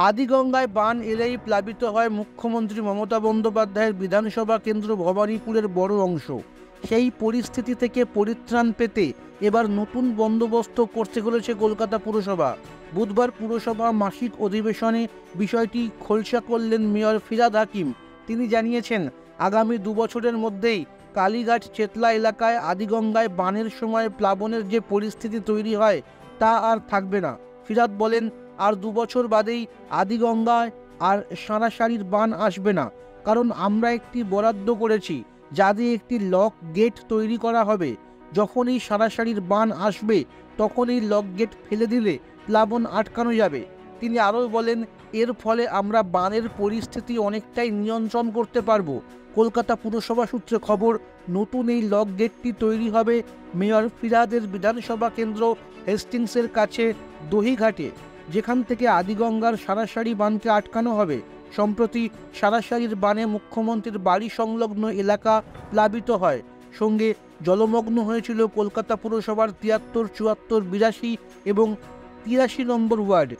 আদিগঙ্গায় বান এলেই প্লাবিত হয় মুখ্যমন্ত্রী মমতা বন্দ্যোপাধ্যায়ের বিধানসভা কেন্দ্র ভবানীপুরের বড় অংশ। সেই পরিস্থিতি থেকে পরিত্রাণ পেতে এবার নতুন বন্দোবস্ত করতে চলেছে কলকাতা পুরসভা। বুধবার পুরসভা মাসিক অধিবেশনে বিষয়টি খোলসা করলেন মেয়র ফিরহাদ হাকিম। তিনি জানিয়েছেন, আগামী 2 বছরের মধ্যেই কালীঘাট চেতলা এলাকায় আদিগঙ্গায় বানের সময় প্লাবনের যে পরিস্থিতি তৈরি হয় তা আর থাকবে না। ফিরহাদ বলেন, আর 2 বছর বাদেই আদিগঙ্গায় আর সারাসারির বান আসবে না, কারণ আমরা একটি বরাদ্দ করেছি যা দিয়ে একটি লক গেট তৈরি করা হবে। যখন এই সারাসারির বান আসবে তখন এই লক গেট ফেলে দিলে প্লাবন আটকানো যাবে। তিনি আরও বলেন, এর ফলে আমরা বানের পরিস্থিতি অনেকটাই নিয়ন্ত্রণ করতে পারবো। কলকাতা পুরসভা সূত্রে খবর, নতুন এই লক গেটটি তৈরি হবে মেয়র ফিরহাদের বিধানসভা কেন্দ্র হেস্টিংসের কাছে দহিঘাটে, যেখান থেকে আদিগঙ্গার সারাসারি বানকে আটকানো হবে। সম্প্রতি সারাসারির বানে মুখ্যমন্ত্রীর বাড়ি সংলগ্ন এলাকা প্লাবিত হয়, সঙ্গে জলমগ্ন হয়েছিল কলকাতা পুরসভার 73, 74, 82 এবং 83 নম্বর ওয়ার্ড।